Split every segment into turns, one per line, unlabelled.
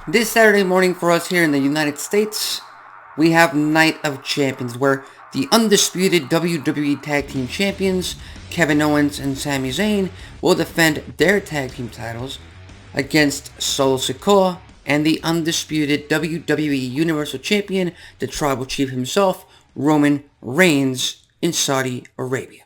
This Saturday morning for us here in the United States, we have Night of Champions, where the undisputed WWE Tag Team Champions, Kevin Owens and Sami Zayn, will defend their tag team titles against Solo Sikoa and the undisputed WWE Universal Champion, the Tribal Chief himself, Roman Reigns, in Saudi Arabia.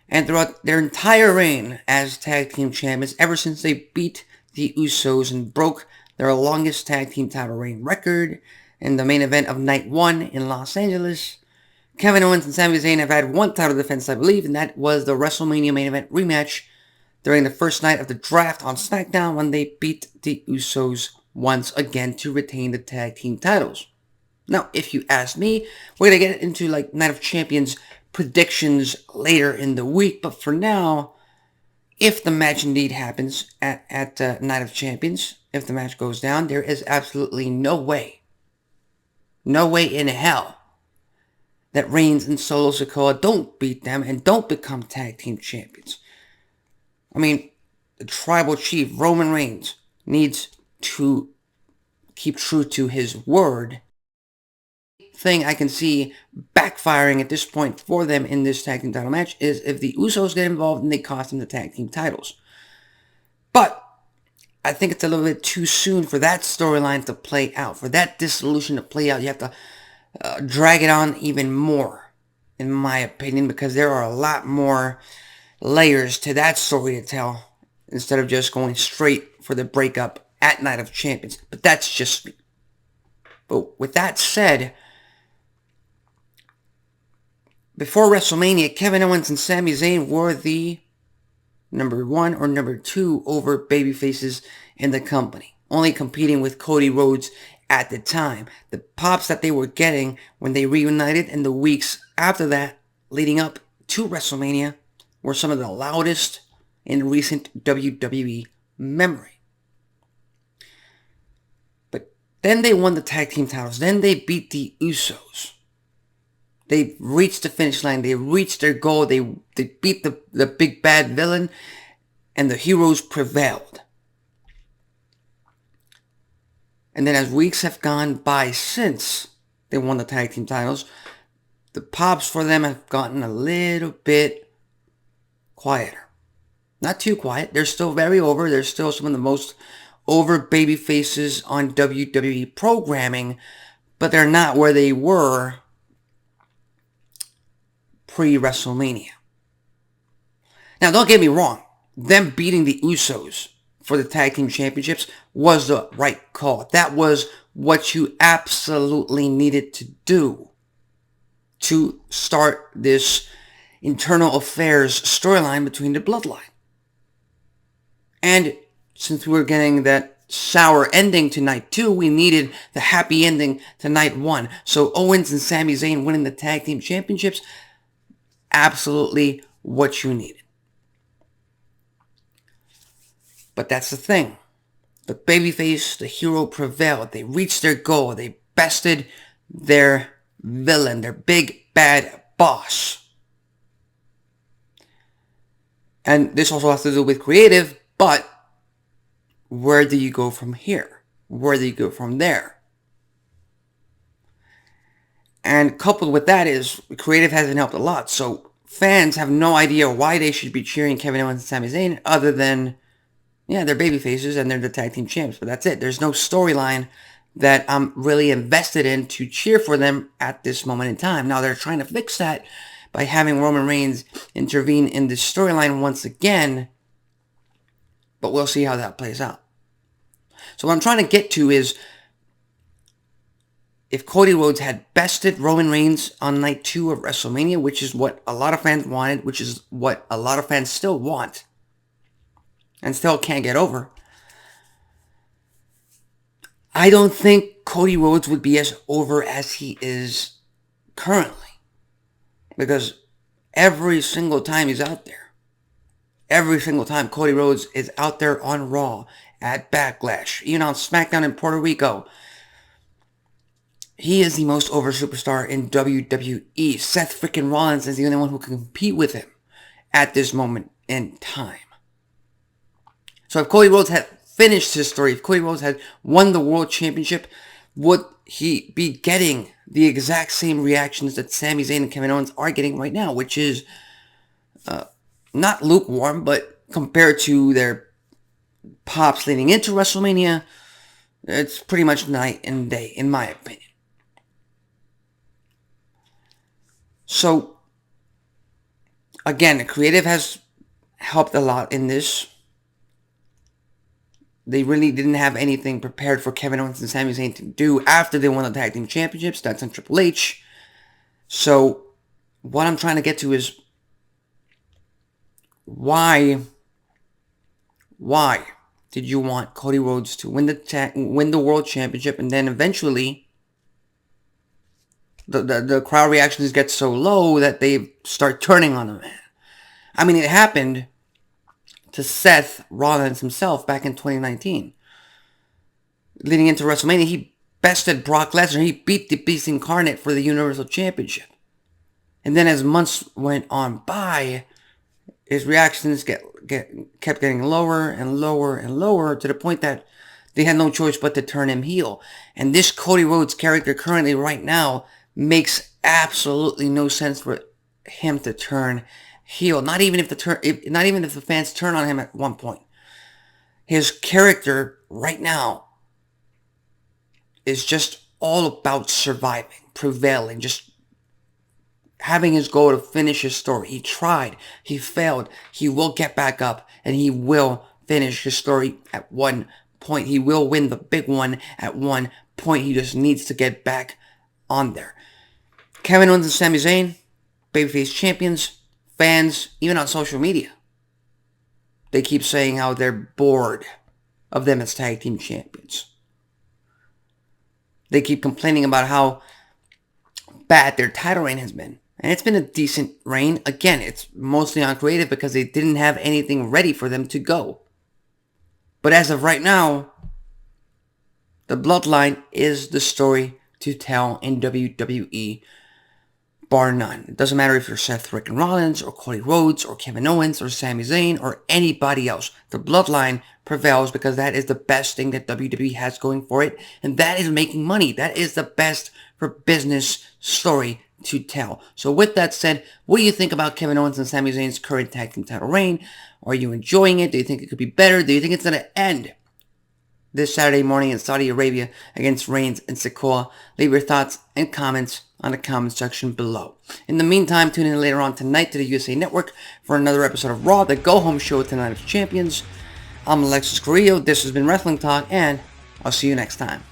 And throughout their entire reign as tag team champions, ever since they beat the Usos and broke their longest tag team title reign record in the main event of Night 1 in Los Angeles, Kevin Owens and Sami Zayn have had one title defense, I believe, and that was the WrestleMania main event rematch during the first night of the draft on SmackDown when they beat the Usos once again to retain the tag team titles. Now, if you ask me, we're going to get into Night of Champions predictions later in the week, but for now, if the match indeed happens at Night of Champions, if the match goes down, there is absolutely no way in hell that Reigns and Solo Sikoa don't beat them and don't become tag team champions. I mean, the Tribal Chief, Roman Reigns, needs to keep true to his word. Thing I can see backfiring at this point for them in this tag team title match is if the Usos get involved and they cost them the tag team titles. But I think it's a little bit too soon for that storyline to play out, for that dissolution to play out. You have to drag it on even more, in my opinion, because there are a lot more layers to that story to tell instead of just going straight for the breakup at Night of Champions. But that's just me. But with that said, before WrestleMania, Kevin Owens and Sami Zayn were the number 1 or number 2 over babyfaces in the company, only competing with Cody Rhodes at the time. The pops that they were getting when they reunited in the weeks after that, leading up to WrestleMania, were some of the loudest in recent WWE memory. But then they won the tag team titles. Then they beat the Usos. They reached the finish line. They reached their goal. They beat the big bad villain, and the heroes prevailed. And then as weeks have gone by since they won the tag team titles, the pops for them have gotten a little bit quieter. Not too quiet. They're still very over. They're still some of the most over baby faces on WWE programming, but they're not where they were pre-WrestleMania. Now, don't get me wrong. Them beating the Usos for the tag team championships was the right call. That was what you absolutely needed to do to start this internal affairs storyline between the Bloodline. And since we were getting that sour ending to Night 2, we needed the happy ending to Night 1. So Owens and Sami Zayn winning the tag team championships, absolutely what you needed. But that's the thing. The babyface, the hero prevailed. They reached their goal. They bested their villain, their big bad boss. And this also has to do with creative, but where do you go from here? Where do you go from there? And coupled with that is creative hasn't helped a lot. So fans have no idea why they should be cheering Kevin Owens and Sami Zayn other than, yeah, they're baby faces and they're the tag team champs. But that's it. There's no storyline that I'm really invested in to cheer for them at this moment in time. Now they're trying to fix that by having Roman Reigns intervene in this storyline once again. But we'll see how that plays out. So what I'm trying to get to is, if Cody Rhodes had bested Roman Reigns on Night 2 of WrestleMania, which is what a lot of fans wanted, which is what a lot of fans still want, and still can't get over, I don't think Cody Rhodes would be as over as he is currently. Because every single time he's out there, every single time Cody Rhodes is out there on Raw, at Backlash, even on SmackDown in Puerto Rico, he is the most over superstar in WWE. Seth freaking Rollins is the only one who can compete with him at this moment in time. So if Cody Rhodes had finished his story. If Cody Rhodes had won the World Championship, would he be getting the exact same reactions that Sami Zayn and Kevin Owens are getting right now, which is not lukewarm, but compared to their pops leading into WrestleMania, it's pretty much night and day, in my opinion. So, again, the creative has helped a lot in this. They really didn't have anything prepared for Kevin Owens and Sami Zayn to do after they won the Tag Team Championships. That's on Triple H. So, what I'm trying to get to is, why did you want Cody Rhodes to win the World Championship, and then eventually the crowd reactions get so low that they start turning on the man? I mean, it happened to Seth Rollins himself back in 2019. Leading into WrestleMania, he bested Brock Lesnar. He beat the Beast Incarnate for the Universal Championship. And then as months went on by, his reactions kept getting lower and lower and lower, to the point that they had no choice but to turn him heel. And this Cody Rhodes character currently right now makes absolutely no sense for him to turn heel. Not even if the fans turn on him at one point. His character right now is just all about surviving, prevailing, just having his goal to finish his story. He tried, he failed, he will get back up, and he will finish his story at one point. He will win the big one at one point. He just needs to get back on there. Kevin Owens and Sami Zayn, babyface champions. Fans, even on social media, they keep saying how they're bored of them as tag team champions. They keep complaining about how bad their title reign has been. And it's been a decent reign. Again, it's mostly on creative because they didn't have anything ready for them to go. But as of right now, the Bloodline is the story to tell in WWE, bar none. It doesn't matter if you're Seth freaking Rollins or Cody Rhodes or Kevin Owens or Sami Zayn or anybody else. The Bloodline prevails because that is the best thing that WWE has going for it. And that is making money. That is the best for business story to tell. So with that said, what do you think about Kevin Owens and Sami Zayn's current tag team title reign? Are you enjoying it? Do you think it could be better? Do you think it's going to end this Saturday morning in Saudi Arabia against Reigns and Sikoa? Leave your thoughts and comments on the comment section below. In the meantime, tune in later on tonight to the USA Network for another episode of Raw, the go-home show with the Night of Champions. I'm Alexis Carrillo, this has been Wrestling Talk, and I'll see you next time.